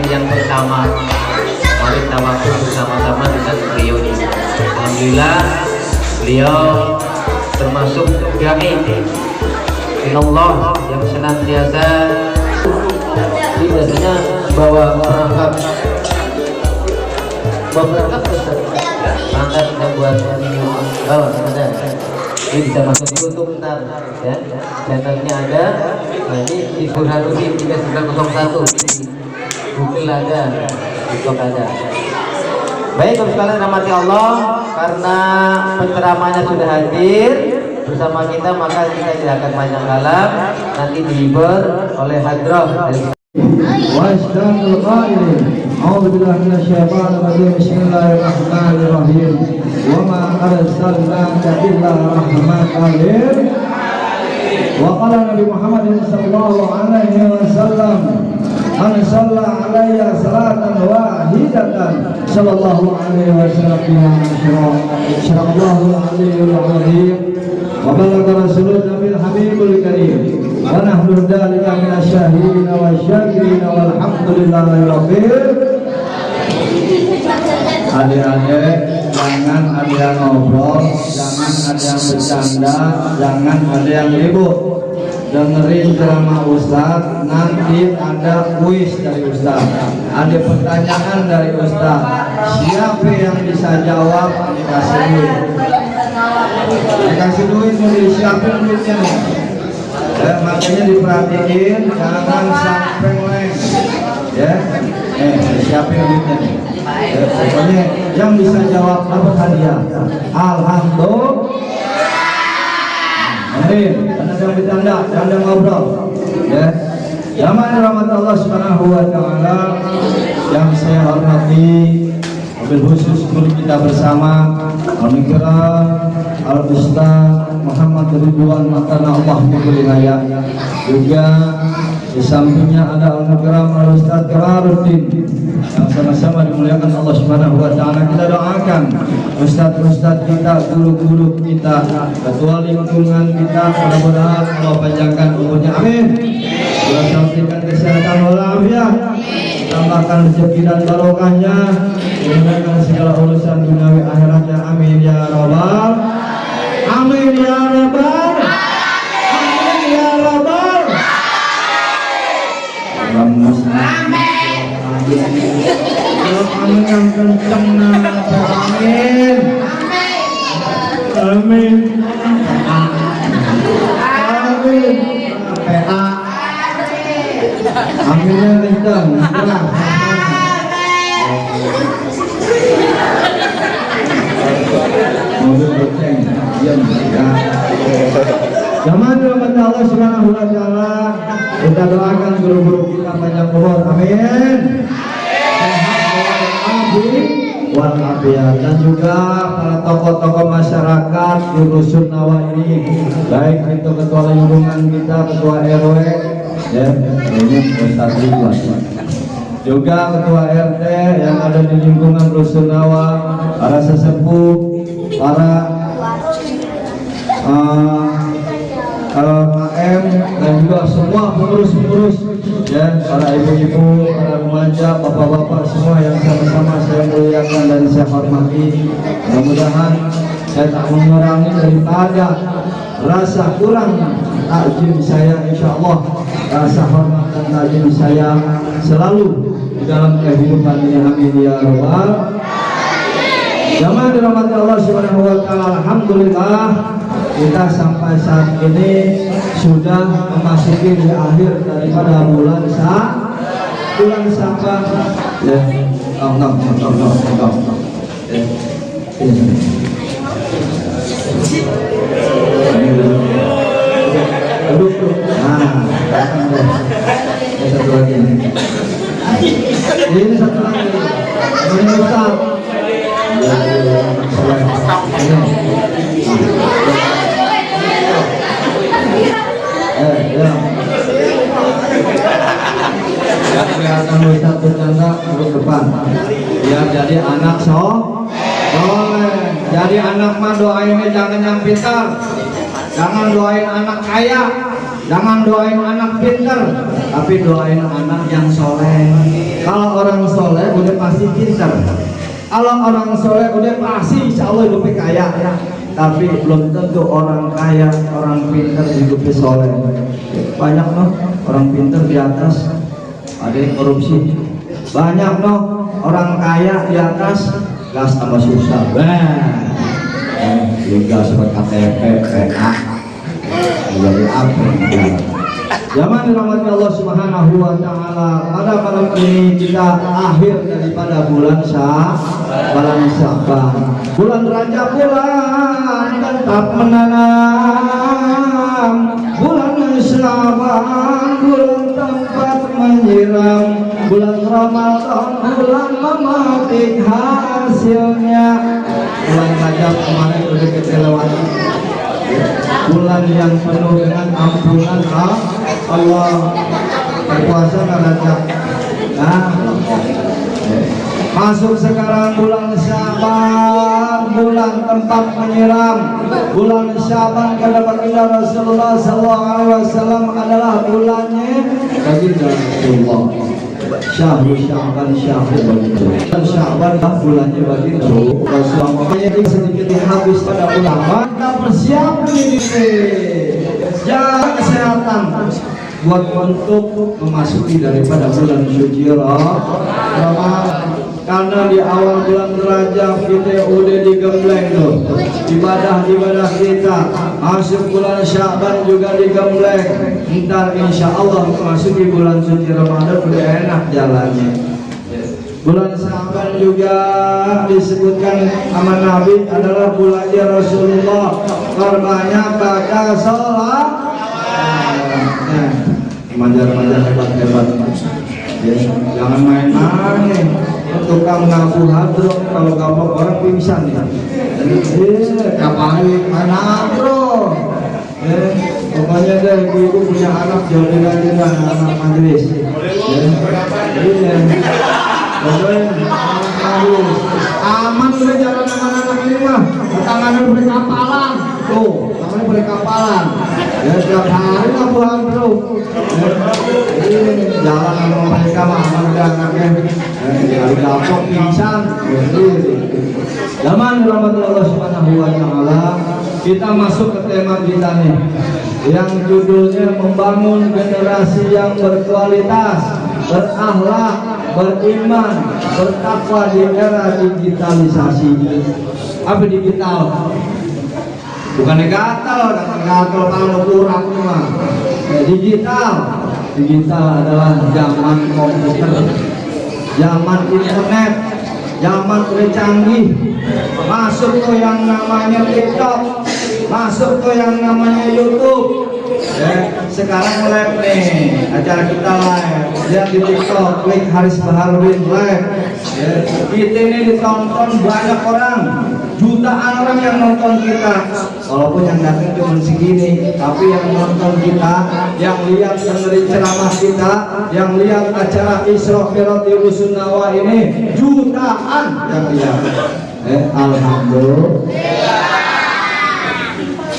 mungkin yang pertama mari tawakal bersama-sama dengan beliau ini. Alhamdulillah beliau termasuk dai Allah yang senantiasa biasanya bawa perangkat perangkat yang buat bawa ada. Ini bisa masuk YouTube ntar ya, channelnya ada. Nah, ini di Burhanuddin 3901 Google ada, TikTok ada. Baik, Bapak sekalian rahmati Allah, karena penceramahnya sudah hadir bersama kita, maka kita tidak akan panjang kalam, nanti dihibur oleh Hadroh dari Wa'asdaqul qailin A'udzu billahi minasyaitonir rajim. Bismillahirrahmanirrahim. Wa ma arsalnaka illa rahmatan lil wa qala Nabi Muhammad sallallahu alaihi wasallam man shalla alayya salatan wahidatan sallallahu alaihi wasallam biha syarallahu alaihi azim wa balagha rasulun nabil habibul karim wa nahnu dzalika minasyahidin wa syakirin walhamdulillahi rabbil. Adik-adik, jangan ada yang ngobrol, jangan ada yang bercanda, jangan ada yang ribut. Dengerin ceramah Ustaz, nanti ada kuis dari Ustaz, ada pertanyaan dari Ustaz. Siapa yang bisa jawab dikasih duit. Dikasih duit mau disiapin duitnya nih. Makanya diperhatiin, jangan sampai leng. Ya, disiapin duitnya nih. Pokoknya yang bisa jawab dapat hadiah. Alhamdulillah. Anda yang bercanda, Anda ngobrol. Ya. Jamaah rahmat Allah Subhanahu wa taala yang saya hormati, wabil khusus guru kita bersama Al-Mikram Al-Ustaz Muhammad Ridwan Makana Allah Mukulihaya. Juga di sampingnya ada Al-Mikram Al-Ustaz Kararuddin yang sama-sama dimuliakan Allah Subhanahu wa taala. Kita doakan ustaz-ustaz kita, guru-guru kita, ketua lingkungan kita, mudah-mudahan Allah panjangkan umurnya, amin. Allah sampaikan kesehatan walafiat, tambahkan rezeki dan barokahnya, dimudahkan segala urusan duniawi akhiratnya, amin ya rabbal, amin ya rabbal, amin ya rabbal, amin. Amin yang kencang nama amin. Amin. Amin. Aminnya kencang. Mobil goceng, diam ya. Jamaah dirahmati Allah Subhanahu wa taala, kita doakan guru-guru kita panjang umur, amin. Walafiat, dan juga para tokoh-tokoh masyarakat di Rusun Nawa ini, baik itu ketua lingkungan kita, ketua RW, ya, ini Ustaz Ridwan, juga ketua RT yang ada di lingkungan Rusun Nawa, para sesepuh, para KM, dan juga semua pengurus-pengurus, ya, para ibu-ibu, para remaja, bapak-bapak semua yang sama-sama saya muliakan dan saya hormati. Mudah-mudahan saya tak mengurangi daripada rasa kurang takjim saya, insya Allah rasa hormat dan takjim saya selalu di dalam kehidupan ini, amin ya rabbal. Jamaah dirahmati Allah Subhanahu wa taala, alhamdulillah kita sampai saat ini sudah memasuki di akhir daripada bulan Sya'ban. Ya, Allah. Duduk. Nah, satu lagi. Ini satu lagi. Ini Ustaz. Ya, kelihatan Ustaz bercanda ke depan. Ya, jadi anak boleh. Jadi anak mah doainnya jangan yang pintar, jangan doain anak kaya. Jangan doain anak pintar, tapi doain anak yang soleh. Kalau orang soleh udah pasti pintar. Kalau orang soleh udah pasti insya Allah hidupnya kaya. Tapi belum tentu orang kaya, orang pintar hidupnya soleh. Banyak loh orang pintar di atas ada yang korupsi. Banyak loh orang kaya di atas gas tambah susah. Juga seperti KTP, PA, jadi apa? Zaman dirahmati Allah Subhanahu wa Ta'ala. Pada malam ini kita akhir daripada bulan Sya'ban. Bulan Rajab bulan tetap menanam. Bulan Sya'ban bulan tempat menyiram. Bulan Ramadan bulan memetik hasilnya. Bulan Rajab kemarin udah kita lewati. Bulan yang penuh dengan ampunan Allah. Berpuasa Rajab. Nah, masuk sekarang bulan Sya'ban, bulan tempat menyiram. Bulan Sya'ban kata baginda Rasulullah SAW adalah bulannya baginda Rasulullah. Syahrul Sya'ban syahrul baginda. Sya'ban bulannya baginda Rasulullah. Makanya sedikit habis pada ulama. Kita persiapkan diri, jaga kesehatan buat untuk memasuki daripada bulan suci Ramadan. Karena di awal bulan Rajab kita udah digembleng tuh ibadah kita. Masuk bulan Sya'ban juga digembleng. Ntar insya Allah memasuki bulan suci Ramadan udah enak jalannya. Bulan Sya'ban juga disebutkan sama Nabi adalah bulannya Rasulullah. Korbannya baca sholat. Remaja-remaja hebat-hebat. Ya, jangan main-main. Tukang ngaku hadro kalau gampang orang pingsan ya. Kapalin anak bro. Pokoknya deh ibu-ibu punya anak jauhin aja anak majelis. Aman udah jalan anak-anak ini mah. Tangannya beri kapalan. Tuh, tangannya beri kapalan. Ya setiap hari ngapuhan bro. Jalan sama mereka mah aman udah anaknya. Dari dapur pingsan. Zaman rahmat Allah Subhanahu wa Ta'ala. Kita masuk ke tema kita nih, yang judulnya membangun generasi yang berkualitas, berakhlak, beriman, bertakwa di era digitalisasi. Apa digital? Bukan gatal kalau kurang mah. Digital adalah zaman komputer, zaman internet, zaman udah canggih. Masuk ke yang namanya TikTok, masuk ke yang namanya YouTube. Sekarang live nih, acara kita live. Lihat di TikTok, klik Haris Baharudin live. Kita ini ditonton banyak orang, jutaan orang yang nonton kita. Walaupun yang datang cuma segini, tapi yang nonton kita, yang lihat dengerin ceramah kita, yang lihat acara Isra Mi'raj di Rusun Nawa ini jutaan yang lihat. Alhamdulillah.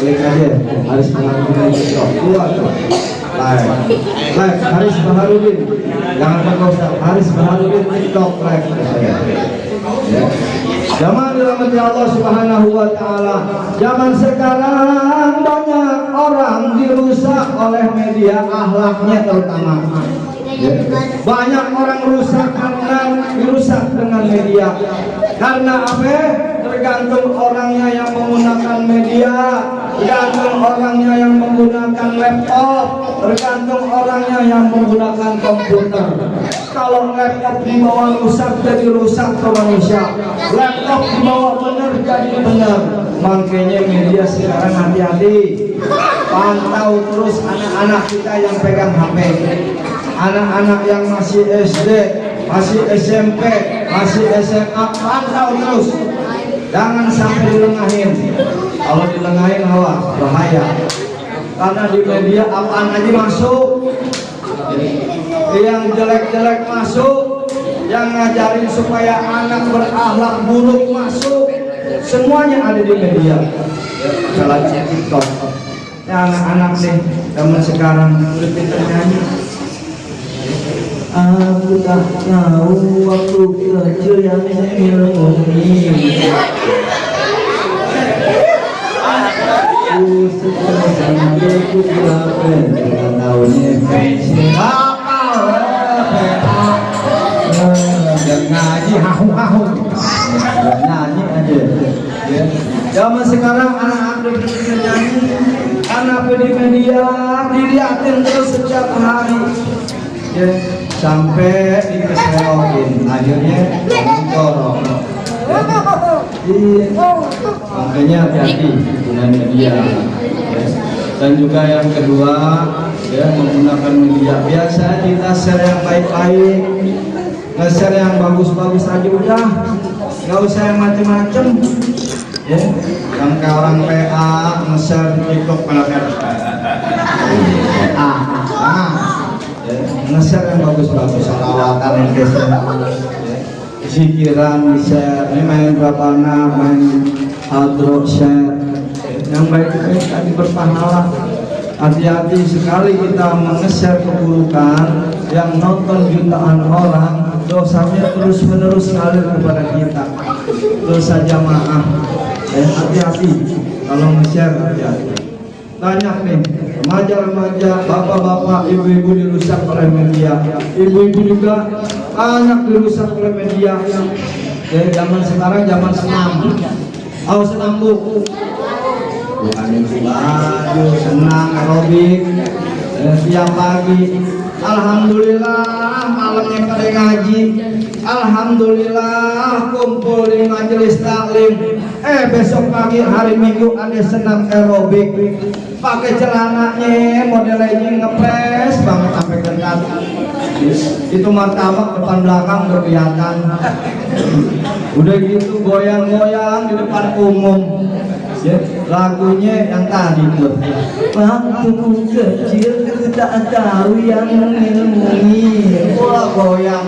Klik aja Haris Baharudin TikTok. Live Haris Baharudin. Jangan berkosa. Haris Baharudin TikTok live saya. Zaman dirahmati Allah Subhanahu wa Ta'ala. Zaman sekarang banyak orang dirusak oleh media, akhlaknya terutama. Banyak orang rusak karena dirusak dengan media. Karena apa? Tergantung orangnya yang menggunakan media, tergantung orangnya yang menggunakan laptop, tergantung orangnya yang menggunakan komputer. Kalau laptop dibawa rusak jadi rusak ke manusia, laptop dibawa benar jadi benar. Makanya media sekarang hati-hati, pantau terus anak-anak kita yang pegang HP, anak-anak yang masih SD, masih SMP, masih SMA, pantau terus. Jangan sampai dilengahin. Kalau dilengahin awas, bahaya. Karena di media apaan aja masuk. Yang jelek-jelek masuk, yang ngajarin supaya anak berakhlak buruk masuk. Semuanya ada di media. Apalagi TikTok. anak-anak nih zaman sekarang udah pintar nyanyi. Aku tak tahu waktu kecil yang ilmu ini. Aku sekarang aku berapa tahunnya pensi apa dan ngaji hahu nyanyi aja. Zaman sekarang anak-anak udah nyanyi, anak di media dilihatin terus setiap hari. Sampai dikeserokin akhirnya corong. Makanya hati-hati dengan media. Dan juga yang kedua menggunakan media biasa kita share yang baik-baik, nge-share yang bagus-bagus aja udah, nggak usah yang macem-macem. Yang kayak orang PA nge-share di TikTok nge-share yang bagus-bagus, salawatan yang zikiran bisa, ini main rabana, main hadroh share yang baik-baik tadi berpahala. Hati-hati sekali kita nge-share keburukan yang nonton jutaan orang, dosanya terus-menerus ngalir kepada kita, dosa jamaah. Hati-hati kalau nge-share, hati-hati. Banyak nih remaja-remaja, bapak-bapak, ibu-ibu dirusak oleh media. Ibu-ibu juga banyak dirusak oleh media. Dari zaman sekarang zaman senam. Senam bu. Bukan baju, senang aerobik siang pagi. Alhamdulillah malamnya pada ngaji. Alhamdulillah kumpul di majelis taklim. Besok pagi hari Minggu ada senam aerobik. Pakai celananya modelnya ngepres banget sampai ketat. Itu martabak depan belakang berkelihatan. Udah gitu goyang-goyang di depan umum. Lagunya yang tadi tuh, waktu kecil tak tahu yang ilmu. Wah goyang.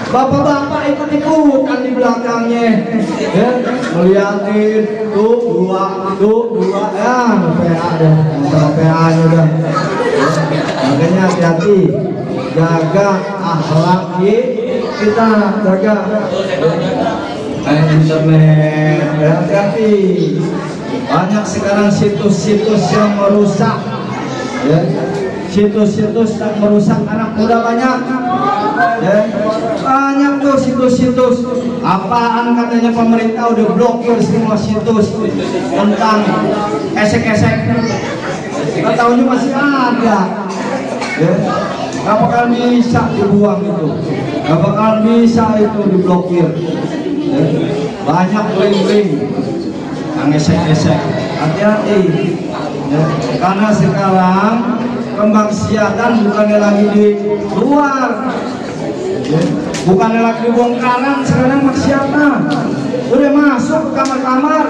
Bapak-bapak ikut-ikutan di belakangnya, melihatin tuh dua, PA deh, antara PA udah. Makanya hati-hati, jaga akhlak kita, jaga internet, hati-hati. Banyak sekarang situs-situs yang merusak, situs-situs yang merusak anak muda banyak. Banyak tuh situs-situs. Apaan katanya pemerintah udah blokir semua situs tentang esek-esek. Nggak tahunya masih ada. Nggak bakal bisa dibuang itu. Nggak bakal bisa itu diblokir. Banyak link-link yang esek-esek. Hati-hati. Karena sekarang kemaksiatan bukannya lagi di luar, bukannya lagi di bongkaran, sekarang maksiatan udah masuk ke kamar-kamar,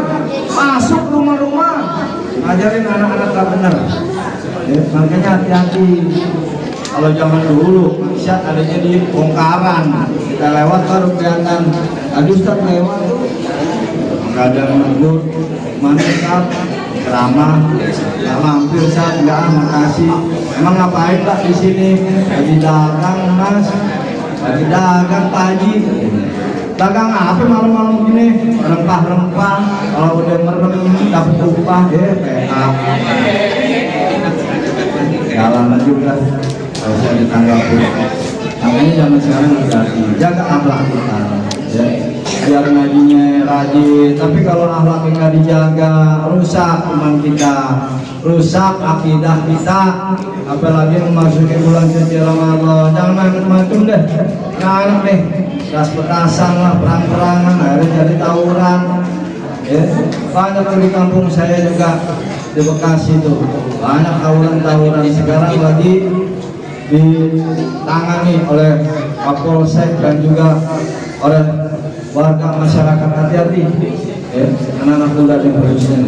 masuk rumah-rumah, ngajarin anak-anak gak bener. Makanya hati-hati. Kalau zaman dulu maksiat adanya di bongkaran, kita lewat baru kelihatan. Aduh Ustaz lewat tuh nggak ada menegur, mantap ceramah, nggak mampir Ustaz, nggak, makasih. Emang ngapain Pak di sini? Lagi dagang Mas, lagi dagang Pak Haji. Dagang apa malam-malam gini? Rempah-rempah. Kalau udah merem dapat upah, PA. Jalan juga, kalau saya ditanggapi. Makanya zaman sekarang hati-hati, jaga akhlak kita. Biar ngajinya rajin, tapi kalau akhlaknya nggak dijaga, rusak iman kita, rusak akidah kita. Apalagi memasuki bulan suci Ramadan, jangan macam-macam deh. Anak nih, gas petasan lah, perang-perangan, akhirnya jadi tawuran. Banyak di kampung saya juga di Bekasi itu, banyak tawuran-tawuran. Sekarang lagi ditangani oleh Kapolsek dan juga oleh warga masyarakat. Hati-hati, anak-anak muda di Indonesia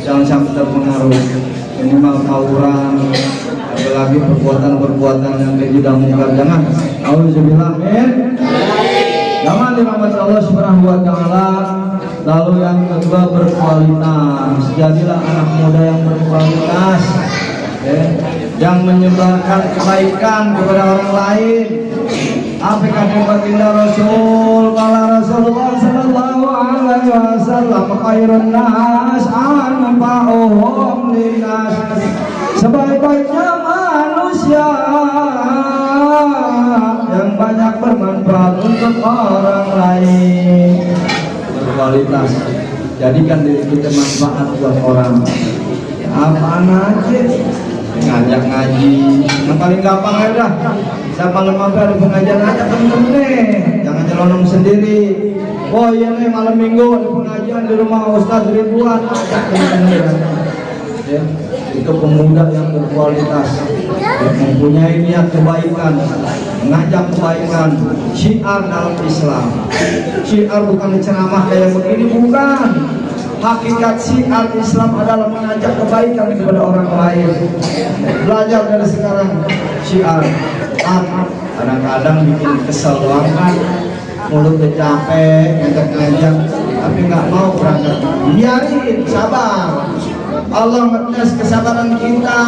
jangan sampai terpengaruh minimal tawuran, apalagi perbuatan-perbuatan yang tidak mungkar. Jangan. Auzubillah min. Jangan dirahmati Allah Subhanahu wa taala. Lalu yang kedua berkualitas. Jadilah anak muda yang berkualitas, yang menyebarkan kebaikan kepada orang lain. Apa kata baginda Rasul? Kala Rasulullah sallallahu alaihi wasallam, khairun nas anfa'uhum linnas. Sebaik-baiknya manusia yang banyak bermanfaat untuk orang lain. Berkualitas. Jadikan diri kita manfaat buat orang. Apaan aja? Ngajak ngaji. Yang paling gampang aja. Saya malam ada pengajian, ajak temen-temen nih, jangan nyelonong sendiri. Oh iya nih malam minggu ada pengajian di rumah Ustaz Ridwan, ajak temen-temen. Ya, itu pemuda yang berkualitas, yang mempunyai niat kebaikan, mengajak kebaikan. Syiar dalam Islam, syiar bukan ceramah kayak begini, bukan. Hakikat syiar Islam adalah mengajak kebaikan kepada orang lain. Belajar dari sekarang syiar. Kadang-kadang bikin kesel doang kan, mulutnya capek, ngajak-ngajak, tapi nggak mau berangkat. Biarin, sabar. Allah ngetes kesabaran kita.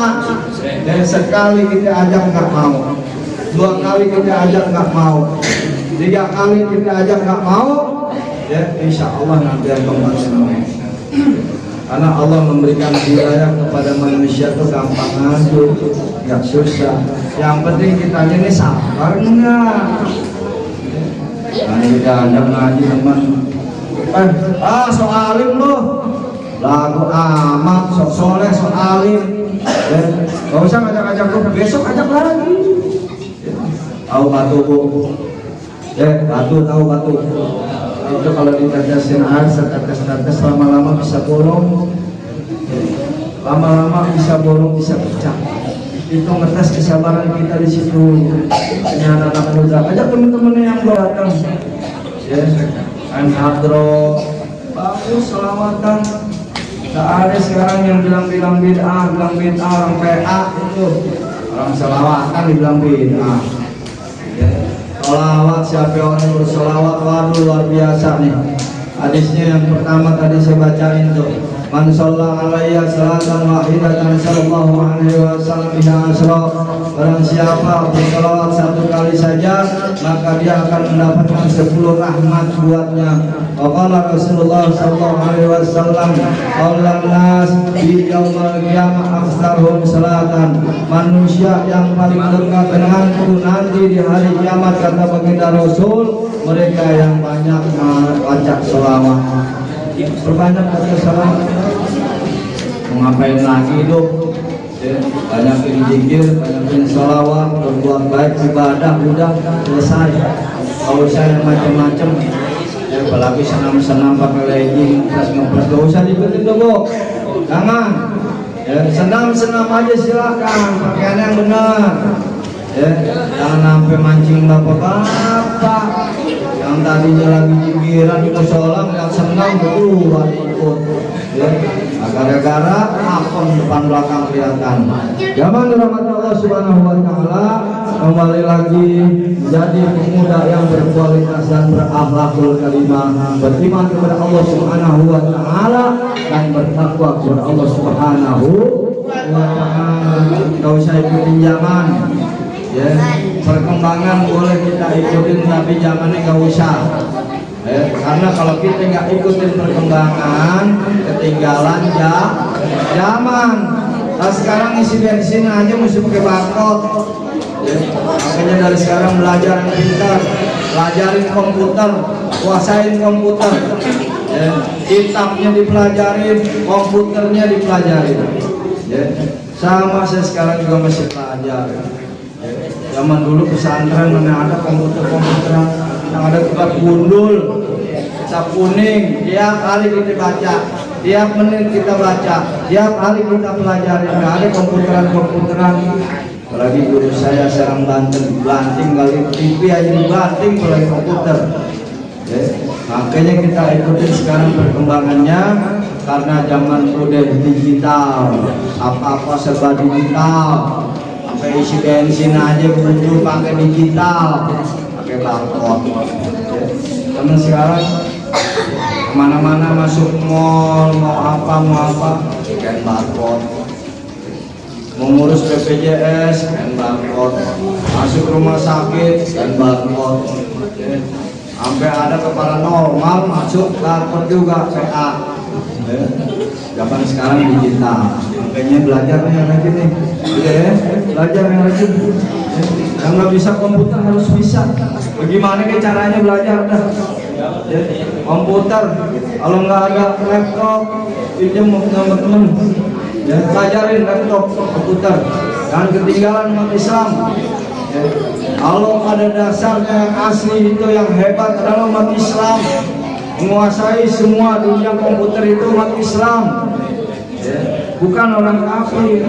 Dan sekali kita ajak nggak mau, 2 kali kita ajak nggak mau, 3 kali kita ajak nggak mau, ya insya Allah nanti akan kembali. Karena Allah memberikan hidayah kepada manusia itu gampang aja, nggak susah. Yang penting kita ini sabar enggak. Nah, kita ada ngaji teman. Soalim loh. Lagu amat, sok soleh, soalim. Gak usah ngajak-ngajak lu, besok ajak lagi. Tahu batu bu? Tahu batu. Itu kalau ditetesin air, setetes lama-lama bisa bolong, bisa pecah. Itu ngetes kesabaran kita di situ. Ini anak-anak muda, ajak temen-temennya yang belum datang. Hadro, bagus selamatan. Tak ada sekarang yang bilang bid'ah, orang PA itu, orang selawatan dibilang bid'ah. Sholawat, siapa orang yang bersolawat, waduh luar biasa nih. Hadisnya yang pertama tadi saya bacain tuh, man shalla alaiya salatan wahidatan sallallahu alaihi wasallam biha asra. Barang siapa bersolawat 1 kali saja, maka dia akan mendapatkan 10 rahmat buatnya. Waqala Rasulullah sallallahu alaihi wasallam, qaulan nas di yaumil qiyamah aktsarhum salatan. Manusia yang paling dekat denganku nanti di hari kiamat, kata baginda Rasul, mereka yang banyak membaca sholawat. Perbanyak baca sholawat. Mau ngapain lagi hidup? Banyakin zikir, banyakin sholawat, berbuat baik, ibadah, udah selesai. Kalau saya macam-macam, apalagi senam-senam pakai legging, terus ngepres, gak usah diikutin tuh bu, jangan. Senam-senam aja silakan, pakaian yang benar. Jangan sampai mancing bapak-bapak yang tadinya lagi jibiran di musola, yang senang berdua ikut. Gara-gara akun depan belakang kelihatan. Zaman rahmat Allah subhanahu wa ta'ala, kembali lagi menjadi pemuda yang berkualitas dan berakhlakul karimah, beriman kepada Allah subhanahu wa ta'ala dan bertakwa kepada Allah subhanahu wa ta'ala. Gak usah ikutin zaman. Perkembangan boleh kita ikutin, tapi zamannya gak usah. Karena kalau kita nggak ikutin perkembangan, ketinggalan zaman. Nah, sekarang isi bensin aja mesti pakai barcode. Makanya dari sekarang belajar yang pintar, pelajarin komputer, kuasain komputer. Kitabnya dipelajarin, komputernya dipelajarin. Sama saya sekarang juga masih belajar. Zaman dulu pesantren mana ada komputer-komputeran, yang ada kitab gundul, kitab kuning, tiap hari kita baca, tiap menit kita baca, tiap hari kita pelajari. Nggak ada komputeran. Apalagi guru saya Serang Banten, Banting kali TV aja dibanting oleh komputer. Makanya kita ikutin sekarang perkembangannya, karena zaman udah digital, apa-apa serba digital. Sampai isi bensin aja butuh pakai digital, pakai barcode. Teman sekarang kemana-mana masuk mall, mau apa, scan barcode. Mau ngurus BPJS, scan barcode. Masuk rumah sakit, scan barcode. Sampai ada ke paranormal, masuk barcode juga, PA. Zaman sekarang digital, makanya belajar yang rajin nih, belajar yang rajin. Yang nggak bisa komputer harus bisa. Bagaimana nih caranya belajar dah? Komputer, kalau nggak ada laptop, pinjam sama temen. Pelajarin laptop, komputer, jangan ketinggalan umat Islam. Kalau ada dasarnya yang asli itu yang hebat adalah umat Islam. Menguasai semua dunia komputer itu umat Islam, bukan orang kafir.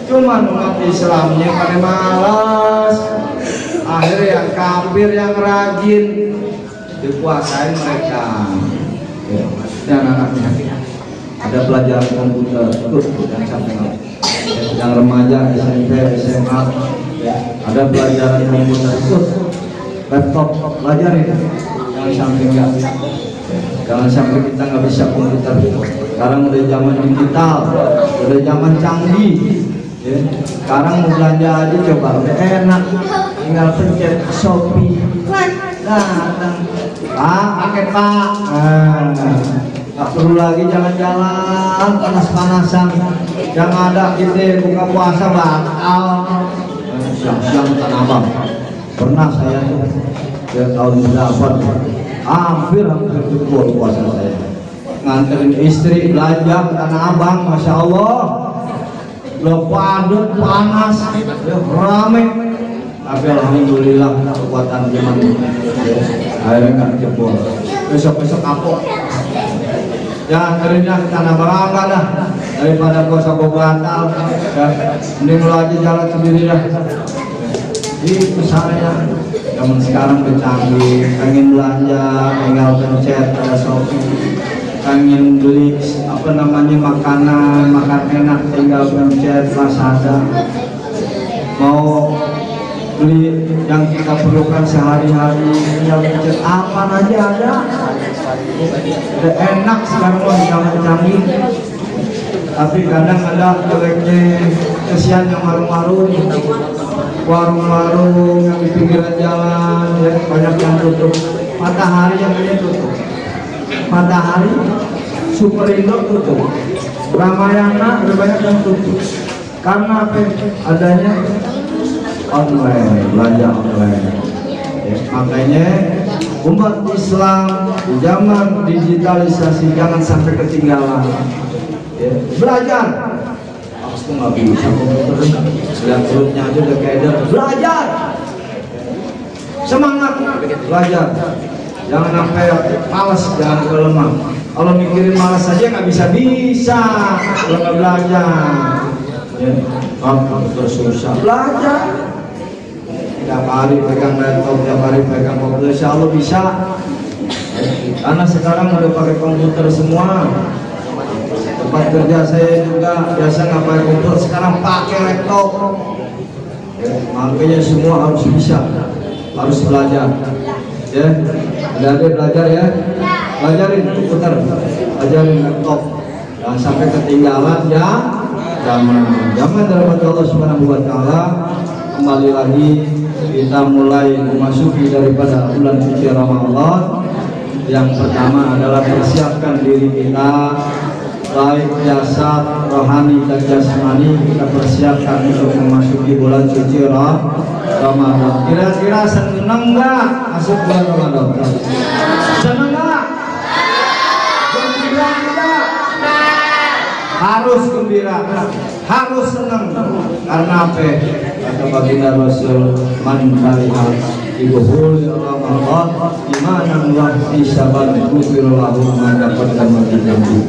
Cuman umat Islamnya pada malas. Akhirnya yang kafir yang rajin dikuasain mereka. Dan anak-anaknya ada pelajaran komputer, dan sampai yang remaja SMP SMA ada pelajaran komputer, laptop pelajarin. Jangan sampai enggak. Jangan sampai kita nggak bisa komputer. Sekarang udah zaman digital, udah zaman canggih. Sekarang mau belanja aja coba udah enak, tinggal pencet Shopee, datang. Pak, pakai Pak. Tak perlu lagi jalan-jalan panas-panasan. Yang ada kita buka puasa batal. Siang-siang Tanah Abang. Pernah saya tuh tahun berapa? Hampir betul puasa saya. Nganterin istri belanja ke Tanah Abang, masya Allah. Belum padat, panas, rame. Tapi alhamdulillah kekuatan zaman akhirnya nggak jebol. Besok-besok kapok. Jangan kerindah ke Tanah Abang dah, daripada puasa batal. Mending lo aja jalan sendiri dah. Itu saya. Zaman sekarang bercanggih, pengen belanja, tinggal pencet ada Shopee. Pengen beli makanan, makan enak, tinggal pencet Lazada. Mau beli yang kita perlukan sehari-hari, tinggal pencet apa aja ada. Udah enak sekarang zaman canggih. Tapi kadang ada jeleknya, kesian yang warung-warung. Warung-warung yang di pinggiran jalan banyak yang tutup. Matahari yang ini tutup. Matahari, Superindo tutup. Ramayana ada banyak yang tutup. Karena apa? Adanya online, belanja online. Makanya umat Islam di zaman digitalisasi jangan sampai ketinggalan. Belajar. Aku nggak bisa komputer, lihat perutnya aja udah kayak belajar. Semangat belajar. Jangan sampai malas, jangan kelemah. Kalau mikirin malas aja nggak bisa kalau nggak belajar. Komputer susah. Belajar. Tiap hari pegang laptop, tiap hari pegang komputer, insya Allah bisa. Karena sekarang udah pakai komputer semua. Tempat kerja saya juga biasa nggak pakai komputer, sekarang pakai laptop. Makanya semua harus bisa, harus belajar. Adik-adik belajar ya, belajarin komputer, belajarin laptop, jangan sampai ketinggalan ya. Zaman dari Allah Subhanahu Wa Taala. Kembali lagi kita mulai memasuki daripada bulan suci Ramadan. Yang pertama adalah persiapkan diri kita, baik jasad, rohani dan jasmani, kita persiapkan untuk memasuki bulan suci Ramadan. Kira-kira senang nggak masuk bulan Ramadan? Senang nggak? Gembira nggak? Harus gembira, harus senang. Karena apa? Kata baginda Rasul, man kariha ibuhul Ramadan imanan wa ihtisaban ghufirallahu ma taqaddama min dhanbi.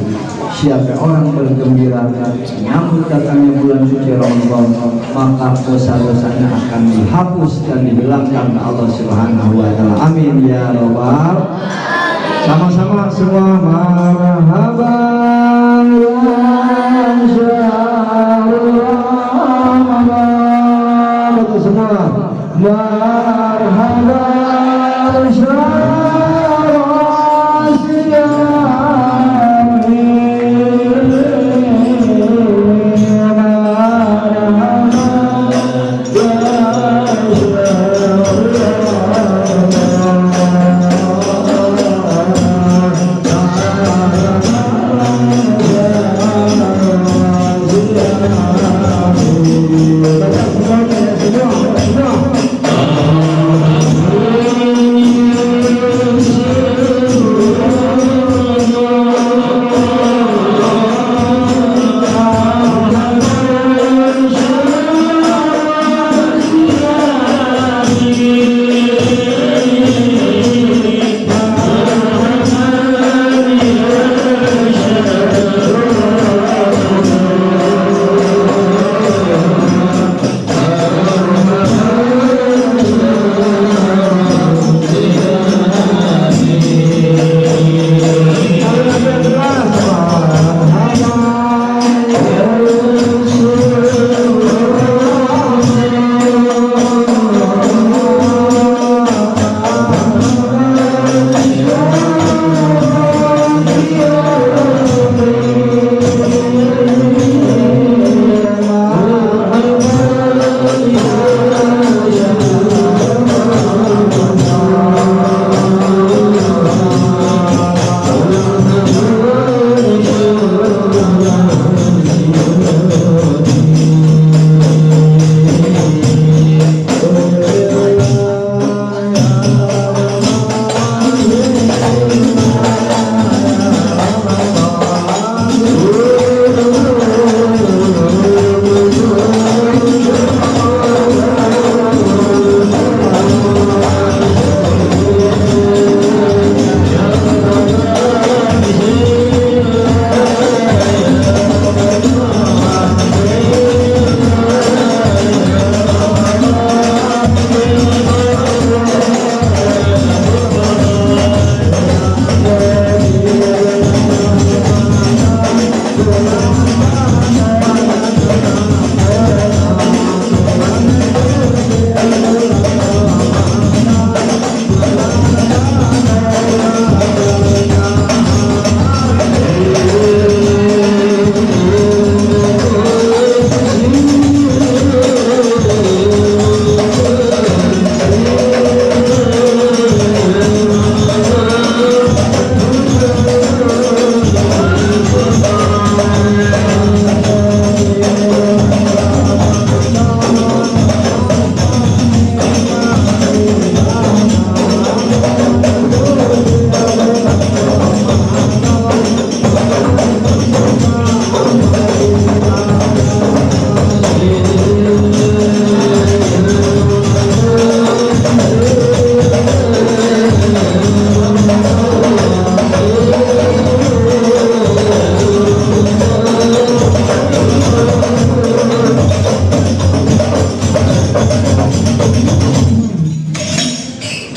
Siapa orang bergembira menyambut datangnya bulan suci Ramadan, maka dosa-dosanya akan dihapus dan dihilangkan oleh Allah Subhanahu Wa Taala. Amin ya rabbal. Sama-sama semua marhaban ya Ramadan. Betul semua marhaban ya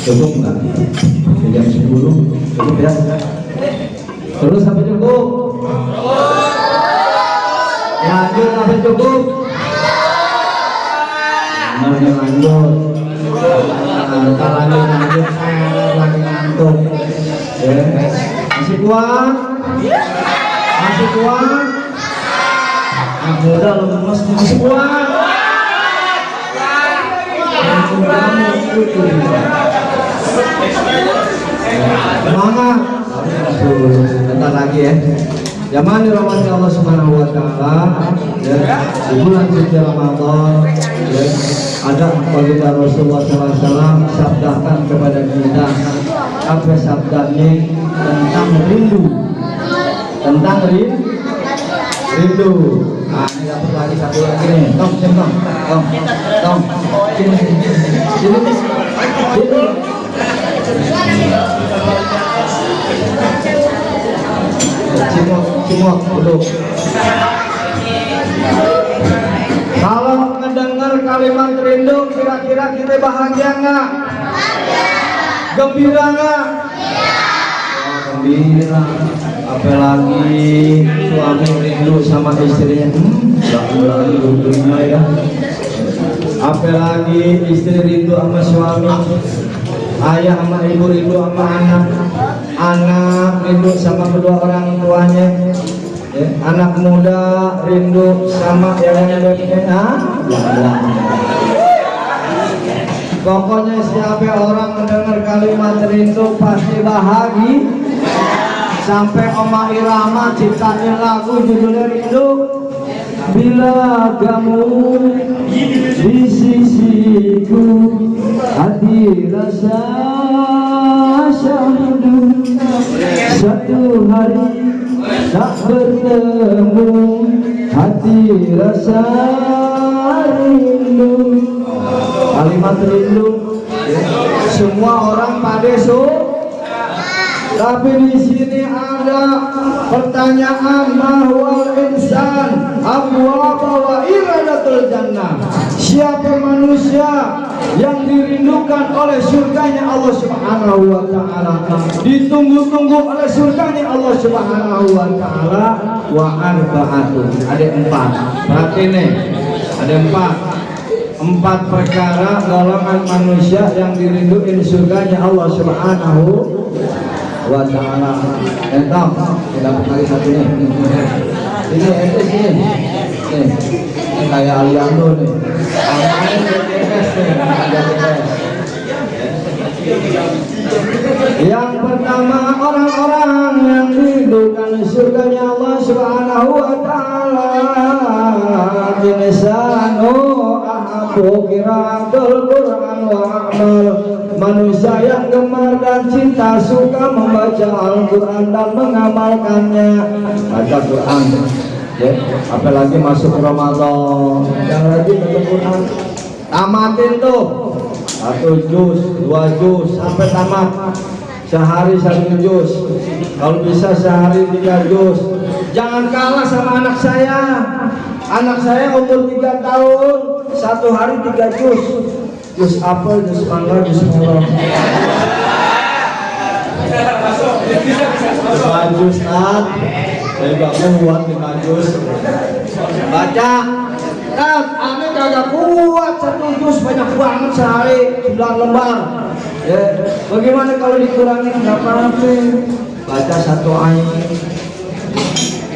Cukup nggak? Jam 10 cukup ya? Terus sampai cukup? Lanjut sampai cukup? Benar lanjut. Lanjut lagi ngantuk. Ya. Masih kuat? Masih kuat? Aku udah lemes, masih kuat? Semangat. Bentar lagi ya. Zaman dirahmati Allah Subhanahu wa taala ya, di bulan suci Ramadan ya, ada baginda Rasulullah SAW sabdakan kepada kita apa sabdanya tentang rindu, tentang rindu. Nah, ini dapat lagi satu lagi nih. Tom, sini Cimok duduk. Kalau mendengar kalimat rindu, kira-kira kita bahagia nggak? Gembira nggak? Oh, gembira. Apalagi suami rindu sama istrinya. Lagi gembira ya. Apalagi istri rindu sama suami, ayah sama ibu rindu sama anak, anak rindu sama kedua orang tuanya, ya, anak muda rindu sama yang bebeknya. Pokoknya siapa orang mendengar kalimat rindu pasti bahagia. Sampai Oma Irama ciptain lagu judulnya Rindu. Bila kamu rindu, hati rasa syahdu. Satu hari tak bertemu, hati rasa rindu. Kalimat rindu semua orang pada tapi di sini ada pertanyaan bahwa insan abwaba wa iradatul jannah. Siapa manusia yang dirindukan oleh surganya Allah Subhanahu wa taala, ditunggu-tunggu oleh surganya Allah Subhanahu wa taala, wa arba'atun. Ada 4. Berarti nih, ada 4 perkara golongan manusia yang dirinduin surganya Allah Subhanahu wa ta'ala. Entah, kita lagi satu nih. Ini ente sini. Nih, ini kayak Aliando nih. Yang pertama, orang-orang yang dirindukan surganya Allah Subhanahu wa ta'ala. Insanu ahabbu qiraatul Qur'an wa amal. Manusia yang gemar dan cinta suka membaca Al-Quran dan mengamalkannya. Baca Quran ya, apalagi masuk Ramadan, yang lagi baca Quran, tamatin tuh 1 juz, 2 juz sampai tamat. Sehari 1 juz, kalau bisa sehari 3 juz. Jangan kalah sama anak saya. Anak saya umur 3 tahun, 1 hari 3 juz. Jus apel, jus mangga, jus melon. Jus nat, saya gak kuat dengan jus. Baca, Nat, aneh kagak kuat 1 jus, banyak banget sehari 9 lembar. Ya, bagaimana kalau dikurangi? Nggak apa-apa. Baca 1 ain.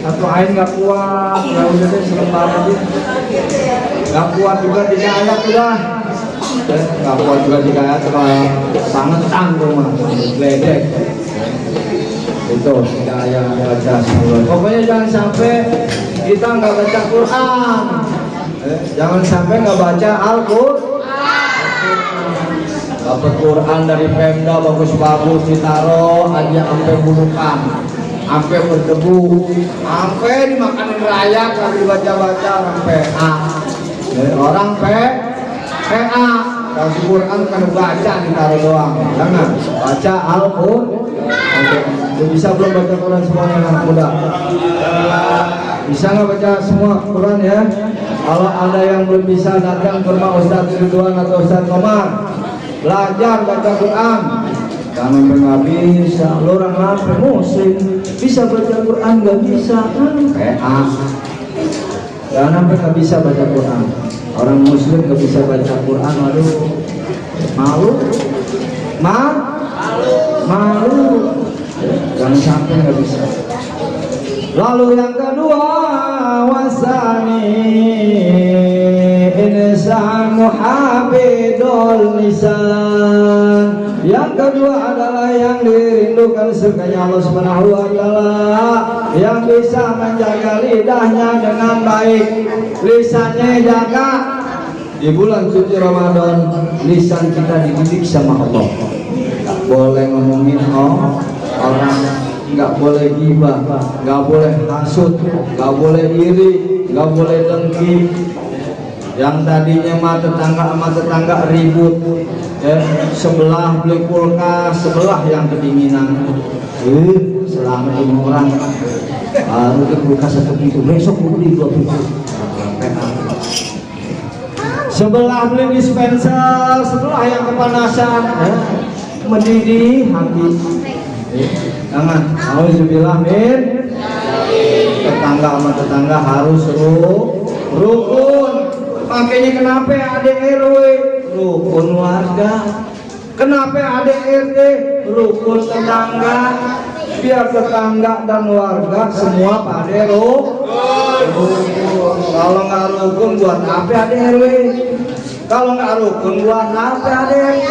1 ain nggak kuat, ya udah deh selembar aja. Nggak kuat juga 3 ayat udah. Nggak kuat juga 3 ayat sangat tanggung mah, ledek. Itu 3 ayat baca semua. Pokoknya jangan sampai kita nggak baca Quran. Jangan sampai nggak baca Al-Quran. Dapat Quran dari Pemda bagus-bagus ditaruh aja sampai bulukan, sampai berdebu, sampai dimakanin rakyat lagi dibaca-baca sampai orang PA. Kalau Quran kan baca ditaruh doang, jangan baca Al-Quran. Bisa belum baca Quran semuanya anak muda? Bisa nggak baca semua Quran ya? Kalau ada yang belum bisa datang ke rumah Ustaz Ridwan atau Ustaz Komar, belajar baca Quran. Jangan nggak bisa, lo orang apa muslim bisa baca Quran nggak bisa PA. Jangan sampai nggak bisa baca Quran. Orang muslim nggak bisa baca Quran, aduh malu, malu. Jangan sampai nggak bisa. Lalu yang kedua, wasani insan muhabidul lisan. Yang kedua adalah yang dirindukan surganya Allah Subhanahu wa taala, yang bisa menjaga lidahnya dengan baik. Lisannya jaga. Di bulan suci Ramadan, lisan kita dididik sama Allah. Nggak boleh ngomongin orang, nggak boleh ghibah, nggak boleh hasut, nggak boleh iri, nggak boleh dengki. Yang tadinya sama tetangga ribut, ya, sebelah beli kulkas, sebelah yang kedinginan. Selama 5 orang baru ke kulkas satu pintu, besok beli 2 pintu. Sebelah beli dispenser, sebelah yang kepanasan, mendidih hati. Jangan, auzubillah min. Tetangga sama tetangga harus rukun. Makanya kenapa ada RW rukun warga, kenapa ada RT rukun tetangga, biar tetangga dan warga semua pada rukun. Kalau nggak rukun buat apa ada RW? Kalau nggak rukun buat apa ada RT?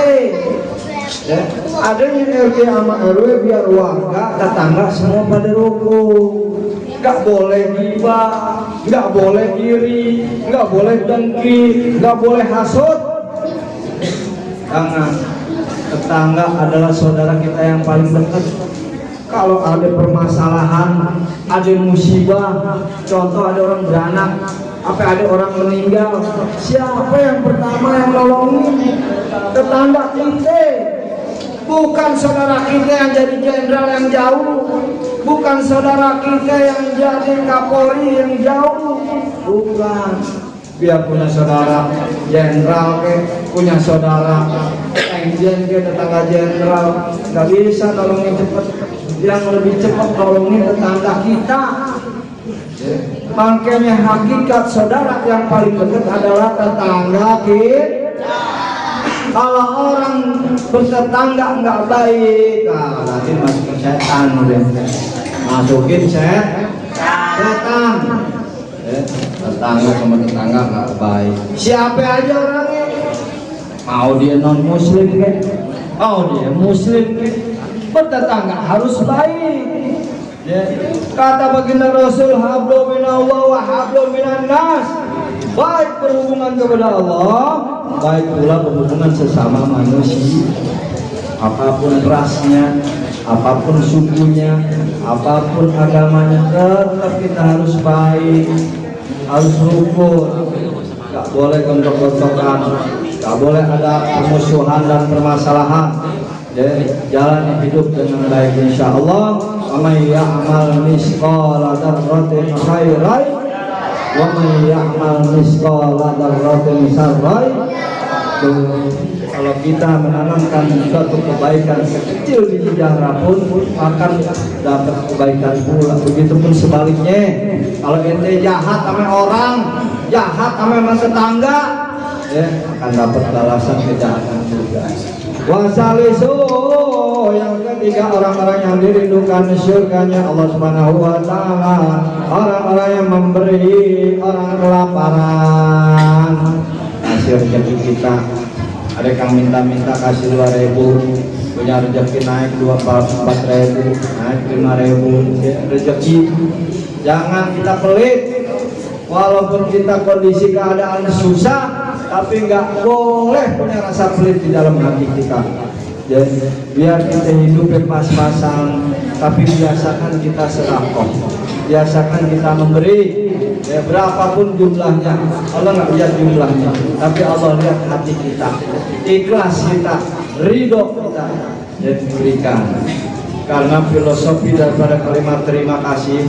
Ya, adanya RT sama RW biar warga tetangga semua pada rukun. Nggak boleh ghibah, nggak boleh iri, nggak boleh dengki, nggak boleh hasut. Karena tetangga adalah saudara kita yang paling dekat. Kalau ada permasalahan, ada musibah, contoh ada orang beranak, apa ada orang meninggal, siapa yang pertama yang nolongin? Tetangga kita. Bukan saudara kita yang jadi jenderal yang jauh, bukan saudara kita yang jadi Kapolri yang jauh, bukan. Biar punya saudara jenderal punya saudara engjen tetangga jenderal, nggak bisa nolongin cepat. Yang lebih cepat nolongin tetangga kita. Makanya hakikat saudara yang paling dekat adalah tetangga kita. Kalau orang bertetangga nggak baik, nanti masukin setan udah. Masukin setan. Tetangga sama tetangga nggak baik. Siapa aja orangnya? Mau dia non muslim ke? Mau dia muslim ke? Bertetangga harus baik. Kata baginda Rasul, hablum minallah wa hablum minan nas. Baik berhubungan kepada Allah, baik pula berhubungan sesama manusia. Apapun rasnya, apapun sukunya, apapun agamanya, tetap kita harus baik, harus rukun. Gak boleh gontok-gontokan, gak boleh ada permusuhan dan permasalahan. Jadi jalan hidup dengan baik insya Allah. Amay ya'mal misqala dzarratin khairan wa may ya'mal misqala dzarratin syarran. Kalau kita menanamkan suatu kebaikan sekecil di sejarah pun akan dapat kebaikan pula. Begitupun sebaliknya, kalau ente jahat sama orang, jahat sama tetangga, akan dapat balasan kejahatan juga. Wasalisu, yang ketiga orang-orang yang dirindukan surganya Allah Subhanahu wa taala, orang-orang yang memberi orang kelaparan. Kasih rezeki kita. Ada yang minta-minta kasih 2.000, punya rezeki naik 4.000, naik 5.000 rezeki. Jangan kita pelit. Walaupun kita kondisi keadaan susah, tapi nggak boleh punya rasa pelit di dalam hati kita. Jadi biar kita hidup pas-pasan, tapi biasakan kita sedekah, biasakan kita memberi. Ya, berapapun jumlahnya, Allah nggak lihat jumlahnya, tapi Allah lihat hati kita, ikhlas kita, ridho kita, dan berikan. Karena filosofi daripada kalimat terima kasih,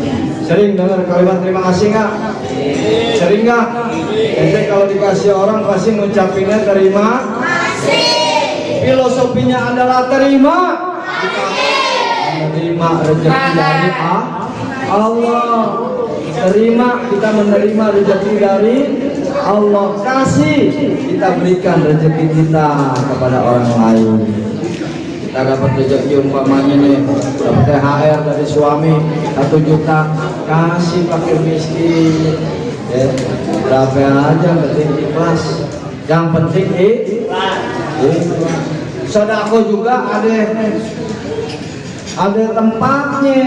sering dengar kalimat terima kasih nggak? Sering nggak? Jadi kalau dikasih orang pasti ngucapinnya terima kasih. Filosofinya adalah terima menerima rezeki dari Allah. Terima, kita menerima rezeki dari Allah. Kasih, kita berikan rezeki kita kepada orang lain. Kita dapat rezeki umpamanya nih, dapat THR dari suami 1 juta, kasih fakir miskin. Berapa aja, penting ikhlas. Yang penting sedekah juga ada tempatnya.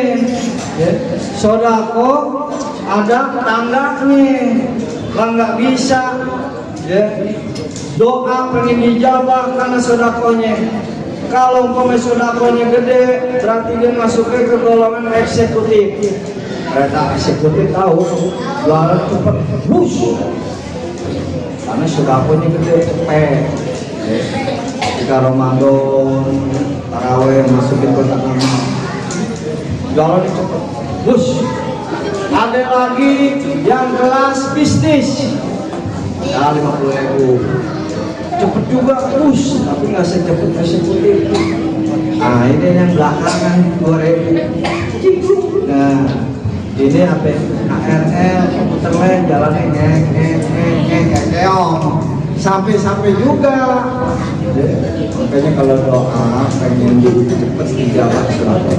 Sedekah ada tangganya. Kalau nggak bisa, doa pengen dijawab karena sedekahnya. Kalau umpamanya sedekahnya gede, berarti dia masuknya ke golongan eksekutif. Kereta eksekutif tahu, jualan cepat, bus. Karena sedekahnya gede, cepet. Jika Ramadan, taraweh masukin kotak nama, jualan cepat, bus. Ada lagi yang kelas bisnis, ya 50.000. Cepet juga bus, tapi nggak secepat eksekutif. Nah ini yang belakangan 2.000. Nah ini apa? KRL, komputer lain jalannya keong, sampai juga. Makanya kalau doa pengen cepet dijawab selalu.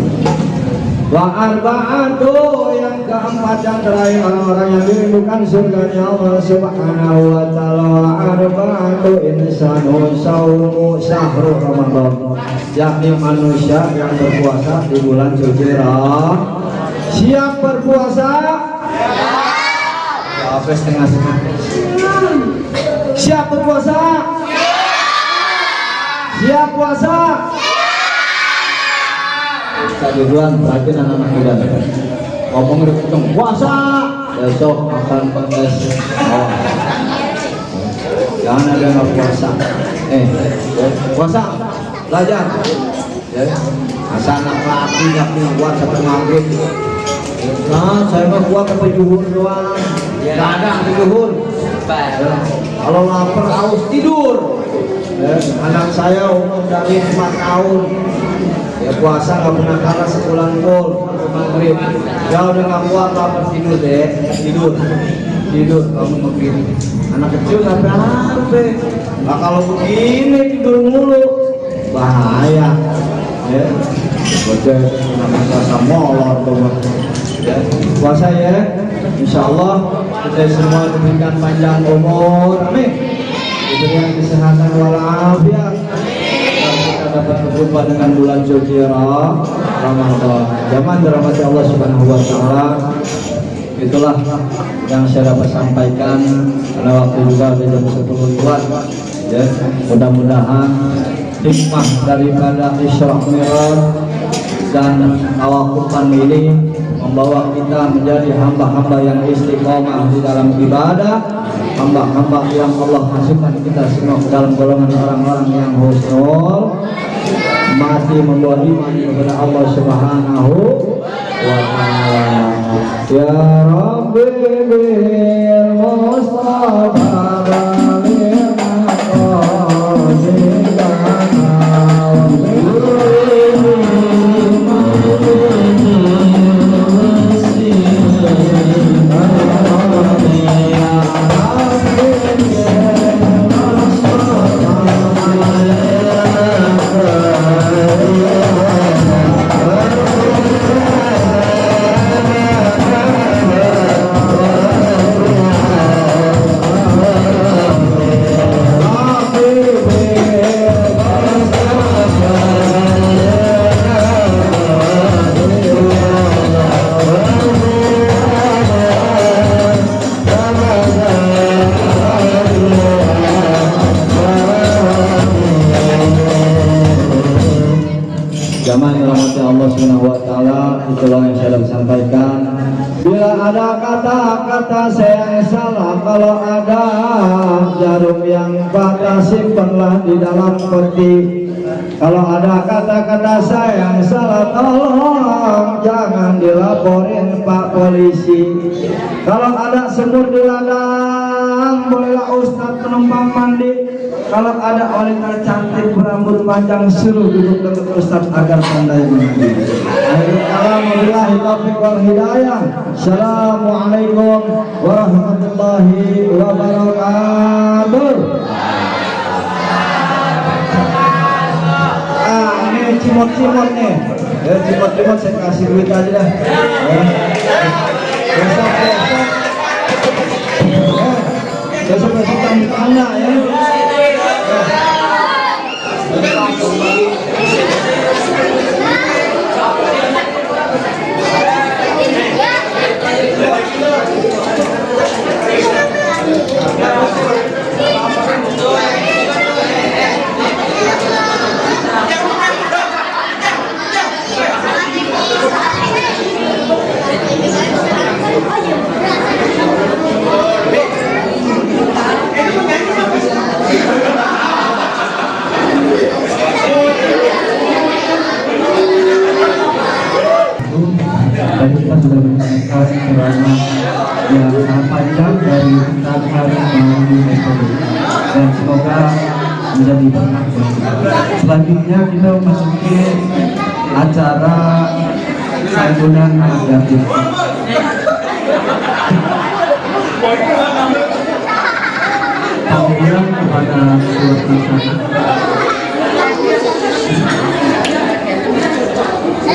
Wa arba'atu, yang keempat yang terakhir orang-orang yang dirindukan surganya Allah Subhanahu wa taala. Wa arba'atu insanu saumu syahrul Ramadan, yakni manusia yang berpuasa di bulan suci Ramadan. Siap berpuasa? Apa setengah-setengah? Siap berpuasa? puasa? Duluan perhatiin anak-anak muda. Ngomong udah ketemu puasa, besok makan penges. Oh. Jangan ada nggak puasa. Puasa, belajar. Masa anak laki nggak punya kuat sampai maghrib. Nah, saya mah kuat sampai zuhur doang. Nggak ada sampai zuhur. Kalau lapar harus tidur. Anak saya umur dari 4 tahun. Ya puasa nggak pernah kalah sebulan full sampai maghrib. Ya udah nggak kuat lapar tidur deh, tidur kamu begini. Anak kecil nggak berapa. Nah kalau begini tidur mulu bahaya. Ya, bocah nama molor tuh. Ya, puasa ya. Insya Allah kita semua diberikan panjang umur, amin. Diberikan kesehatan walafiat. Kita dapat berjumpa dengan bulan Zulhijjah, Ramadan. Zaman dirahmati Allah Subhanahu wa taala. Itulah yang saya dapat sampaikan karena waktu juga di jam 10 lewat. Ya, mudah-mudahan hikmah daripada Isra Mi'raj dan Tawakupan ini membawa kita menjadi hamba-hamba yang istiqomah di dalam ibadah, hamba-hamba yang Allah masukkan kita semua ke dalam golongan orang-orang yang husnul, mati membawa iman kepada Allah Subhanahu wa ta'ala. Ya Rabbi bil Mustafa balil maqasidana Allah Subhanahu wa taala. Itulah yang saya sampaikan. Bila ada kata-kata saya yang salah, kalau ada jarum yang patah simpanlah di dalam peti. Kalau ada kata-kata saya yang salah, tolong jangan dilaporin Pak Polisi. Kalau ada semut di ladang, bolehlah Ustadz penumpang mandi. Kalau ada wanita cantik berambut panjang, suruh duduk dekat Ustadz agar pandai mandi. Akhirul kalam, wabillahi taufiq wal hidayah. Assalamualaikum warahmatullahi wabarakatuh. Ini cimot-cimot nih. Ya, cimot-cimot saya kasih duit aja dah. Besok-besok kami tanya ya. Tadi kita sudah menyampaikan ceramah yang sangat panjang dari Ustaz Haris Mahmudi Metode, dan semoga menjadi berkah. Selanjutnya kita memasuki acara santunan anak yatim. Kemudian kepada keluarga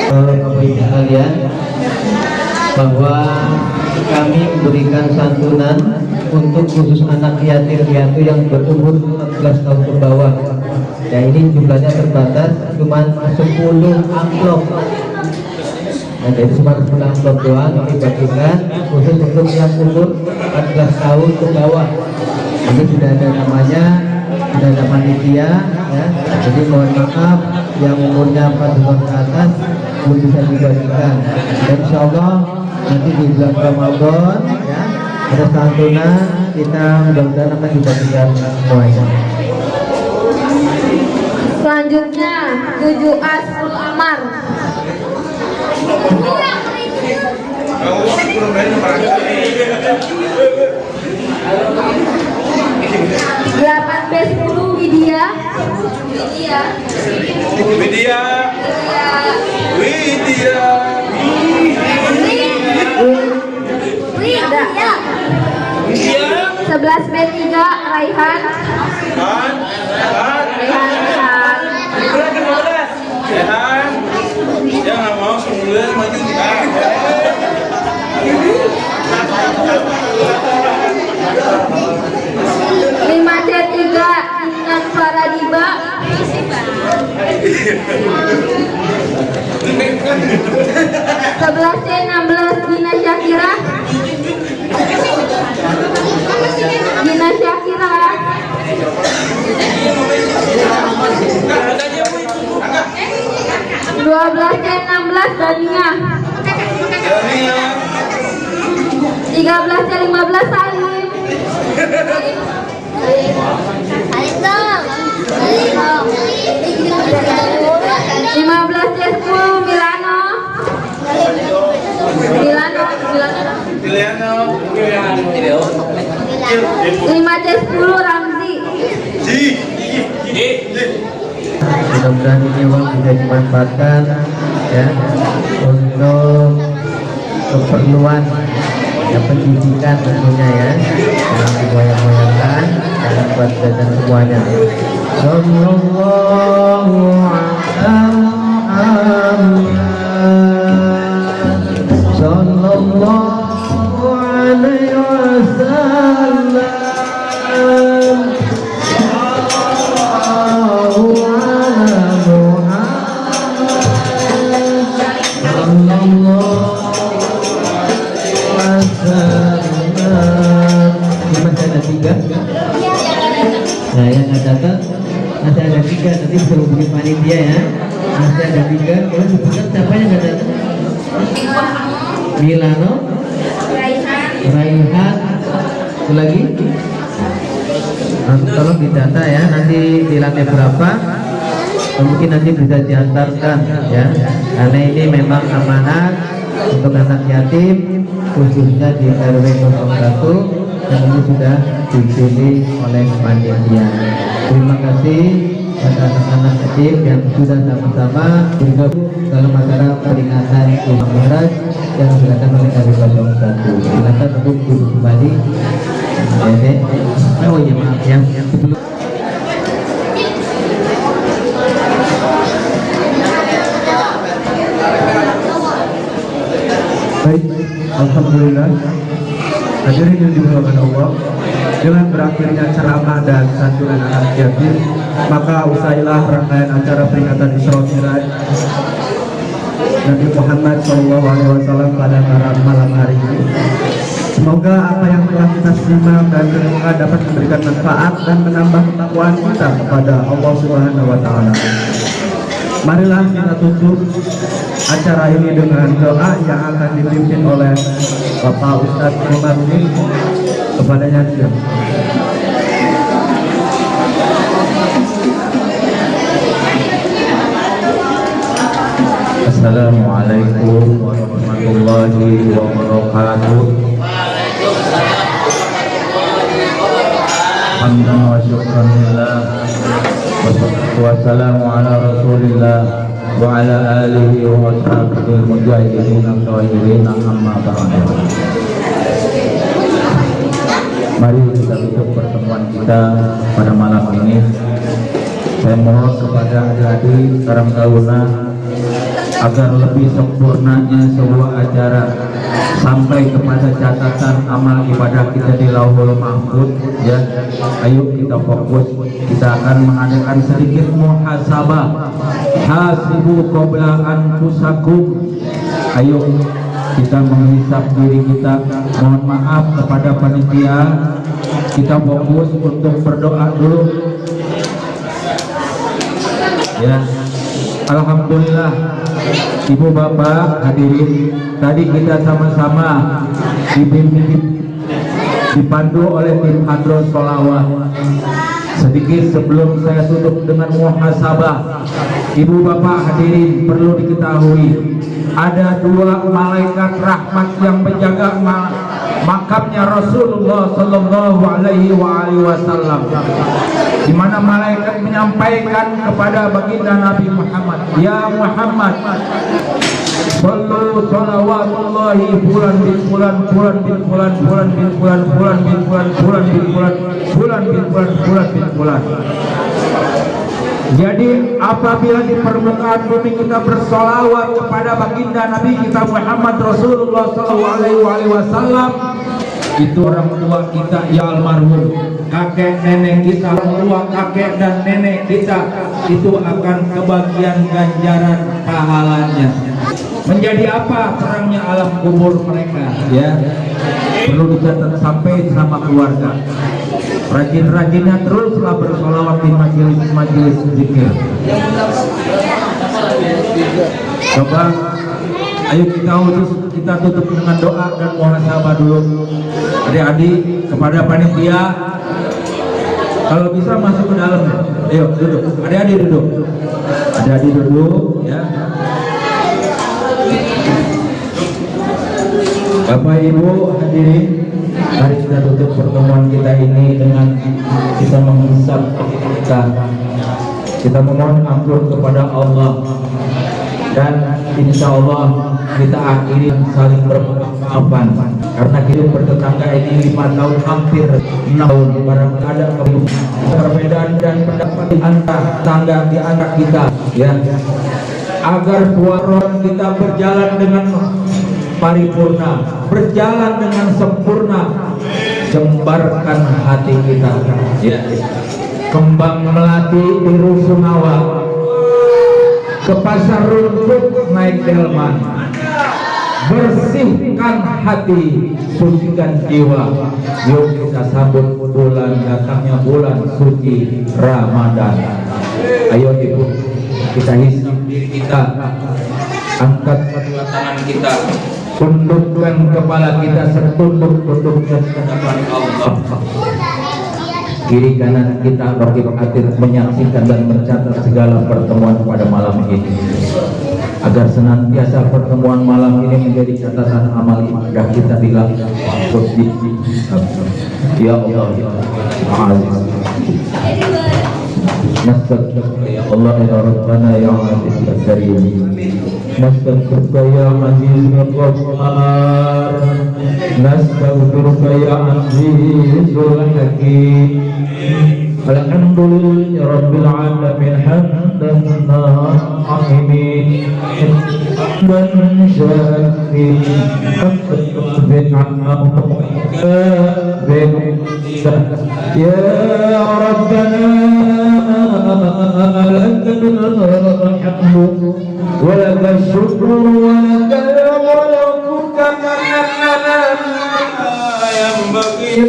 Bapak Ibu sekalian, bahwa kami memberikan santunan untuk khusus anak yatim piatu yang berumur 14 tahun ke bawah. Ya, ini jumlahnya terbatas, cuma 10 amplop. Nah, jadi cuma 10 amplop doang kami bagikan khusus untuk yang umur 14 tahun ke bawah. Ini sudah ada namanya, sudah ada panitia, ya. Jadi mohon maaf yang umurnya 4 tahun ke atas belum bisa dibagikan. Dan insya Allah nanti di bulan Ramadan ya ada santunan, kita mudah-mudahan akan dibagikan semuanya. Selanjutnya 7 Asrul Amar. 8B10 Widya. Widya. 11B3 Raihan. Jangan mau sembulan maju kita. 5C3 Intan Faradiba. 11C16 Gina Syakira. Gina Syakira. 12C16 Dania. 13C15 Salim. 15C10 Milano. 5C10 Ramzi. Mudah-mudahan ini uang bisa dimanfaatkan ya untuk keperluan ya, pendidikan tentunya ya, jangan digoyang-goyangkan, jangan buat jajan semuanya. Sallallahu ala Muhammad, sallallahu alaihi wasallam. Nah yang nggak datang masih ada 3, nanti bisa hubungi panitia ya. Masih ada 3, kalau sebutkan siapa yang nggak datang? Milano, Raihan, itu lagi. Tolong didata ya, nanti di lantai berapa, mungkin nanti bisa diantarkan ya, karena ini memang amanat untuk anak yatim khususnya di RW 01 yang ini sudah dipilih oleh panitia. Terima kasih pada anak-anak yatim yang sudah sama-sama bergabung dalam acara peringatan Isra Mi'raj yang dilakukan oleh RW 01. Silakan untuk duduk kembali. Oh iya maaf ya, sebelum Baik, alhamdulillah. Hadirin yang dimuliakan Allah, dengan berakhirnya ceramah dan santunan anak yatim, maka usailah rangkaian acara peringatan Isra Mi'raj Nabi Muhammad SAW pada malam hari ini. Semoga apa yang telah kita simak dan semoga dapat memberikan manfaat dan menambah ketakwaan kita kepada Allah Subhanahu wa Ta'ala. Marilah kita tutup acara ini dengan doa yang akan dipimpin oleh Bapak Ustadz Komarudin kepadanya. Assalamualaikum warahmatullahi wabarakatuh. Hamdan wa syukran lillah, wassalatu wassalamu ala rasulillah wa ala alihi wa ashabihi mujahidin al-shahirin amma ba'du. Mari kita tutup pertemuan kita pada malam ini. Saya mohon kepada adik-adik Karang Taruna agar lebih sempurnanya sebuah acara sampai kepada catatan amal ibadah kita di Lauhul Mahfuz ya. Ayo kita fokus, kita akan mengadakan sedikit muhasabah. Hasibu qabla anfusakum. Ayo kita menghisap diri kita. Mohon maaf kepada panitia, kita fokus untuk berdoa dulu. Ya, alhamdulillah ibu bapak hadirin, tadi kita sama-sama dibimbing dipandu oleh tim hadroh sholawat. Sedikit sebelum saya tutup dengan muhasabah, ibu bapak hadirin, perlu diketahui ada dua malaikat rahmat yang menjaga makamnya Rasulullah Sallallahu Alaihi Wasallam, di mana malaikat menyampaikan kepada baginda Nabi Muhammad, ya Muhammad, sallu salawatullahi bulan bin bulan bulan bin bulan bulan bin bulan bulan bin bulan bulan bin bulan bulan bin bulan bulan bin bulan. Jadi apabila di permukaan bumi kita bersolawat kepada baginda Nabi kita Muhammad Rasulullah SAW, itu orang tua kita ya almarhum, kakek nenek kita, orang tua kakek dan nenek kita, itu akan kebagian ganjaran pahalanya. Menjadi apa terangnya alam kubur mereka, ya perlu dicatat sampai sama keluarga. Rajin-rajinnya teruslah bersolawat di majelis zikir. Coba, ayo kita tutup dengan doa dan muhasabah dulu. Adik-adik kepada panitia, kalau bisa masuk ke dalam. Ayo duduk, adik-adik duduk. Adik-adik duduk, ya. Bapak Ibu hadirin, mari kita tutup pertemuan kita ini dengan kita menghisap kita memohon ampun kepada Allah, dan insya Allah kita akhiri saling bermaafan, karena hidup bertetangga ini 5 tahun hampir 6 tahun. Barang ada perbedaan dan pendapat di antara tangga di antara kita, ya, agar suara kita berjalan dengan paripurna, berjalan dengan sempurna, jembarkan hati kita, ya. Kembang melati di Rusunawa, ke pasar rumput naik delman, bersihkan hati, sucikan jiwa. Yuk kita sambut bulan datangnya bulan suci Ramadan. Ayo ibu, kita hisap diri kita, angkat kedua tangan kita, tundukkan kepala kita setunduk-tunduknya ke hadapan Allah. Kiri kanan kita berkiblat menyaksikan dan mencatat segala pertemuan pada malam ini, agar senantiasa pertemuan malam ini menjadi catatan amal ibadah kita di langit. Ya Allah, ya Nastaghfiruka ya Allah ya Rabbana ya Aziz ya Karim. Nastaghfiruka ya Aziz ya Ghaffar. Nastaghfiruka ya Azizul Hakim. Alhamdulillahi Rabbil Alamin hamdan na'imin hamdan syakirin ya Rabbana lakal hamdu wa lakal syukru wa lakal mulku kama yanbaghi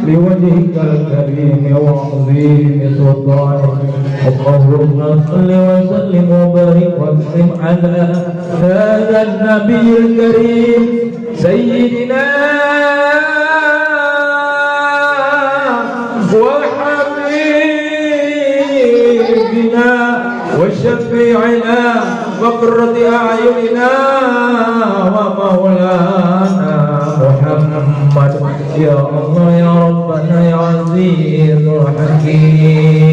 لوجهك الكريم وعظيم سلطانك. اللهم صل وسلم وبارك واكرم على هذا النبي الكريم سيدنا وحبيبنا وشفيعنا وقرة أعيننا ومولانا محمد. Ya Allah ya Rabbana ya Azizul Hakim.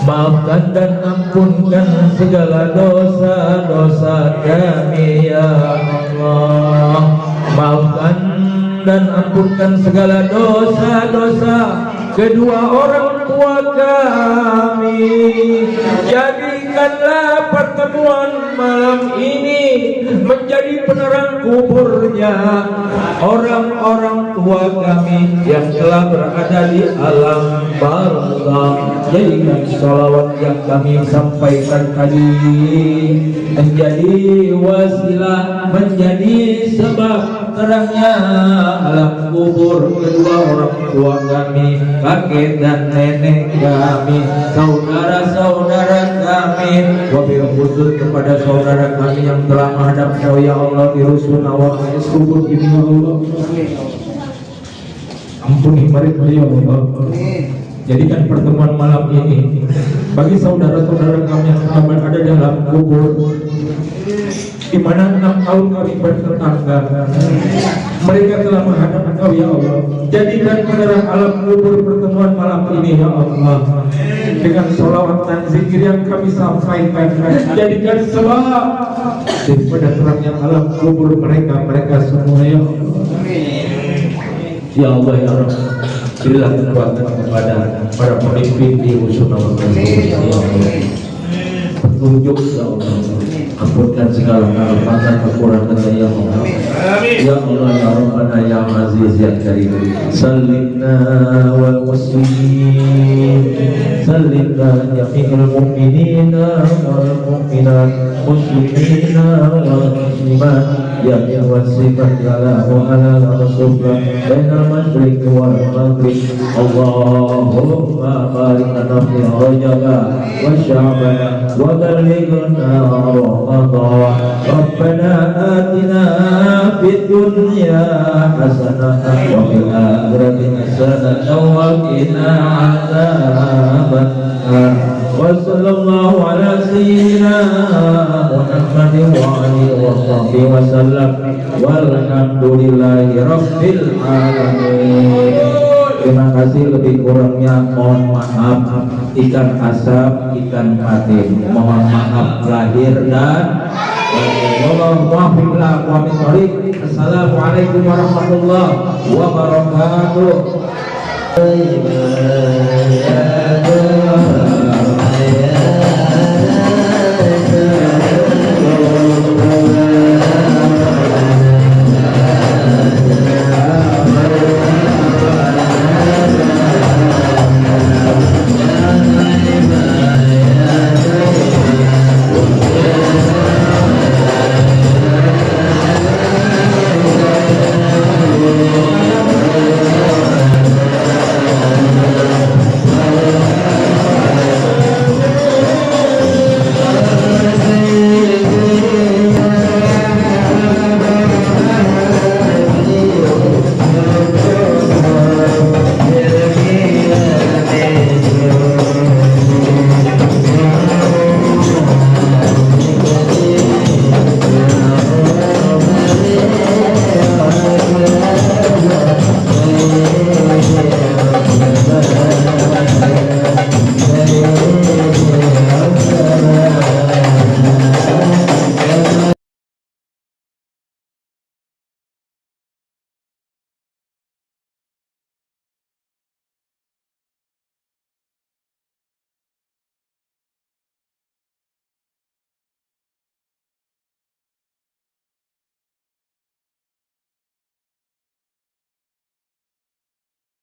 Maafkan dan ampunkan segala dosa-dosa kami ya Allah. Maafkan dan ampunkan segala dosa-dosa kedua orang tua kami. Jadikanlah pertemuan malam ini menjadi penerang kuburnya orang-orang tua kami yang telah berada di alam barzakh. Jadikan sholawat yang kami sampaikan tadi menjadi wasilah, menjadi sebab terangnya alam kubur kedua orang tua kami, kakek dan nenek. nenek kami, saudara-saudara kami, wabil khusus kepada saudara kami yang telah menghadap Kau ya Allah di rusun awal kubur ini ya Allah. Ampuni mereka ya Allah. Jadikan pertemuan malam ini bagi saudara-saudara kami yang telah berada dalam kubur, di mana 6 tahun kami bertetangga, mereka telah menghadap Engkau ya Allah. Jadikan penerang alam kubur pertemuan malam ini ya Allah, dengan sholawat dan zikir yang kami sampaikan. Jadikan selawat daripada terangnya alam kubur mereka semua ya Allah. Ya Allah ya Rabb, berilah kekuatan kepada para pemimpin di Husnul ya Allah. Petunjuk ya Allah, ampunkan segala kelemahan kekurangan ya Allah. Ya Allah ya Rabbana ya Aziz ya Karim, sallimna wal muslimin, sallimna jami'il mu'minina wal mu'minat, muslimina wal muslimat, ya wasifat ala wa ala rasulullah bainal masyriq wal maghrib. Allahumma barik lana fi rajaba wa sya'bana wa ballighna ramadan. Rabbana atina fid dunya hasanah wa fil akhirati hasanah wa qina adzaban nar. Wa sallallahu ala sayyidina Muhammadin wa alihi wa sahbihi wa sallam, walhamdulillahi rabbil alamin. Terima kasih, lebih kurangnya mohon maaf. Ikan asap, ikan mati, mohon maaf lahir dan Assalamualaikum warahmatullahi wabarakatuh.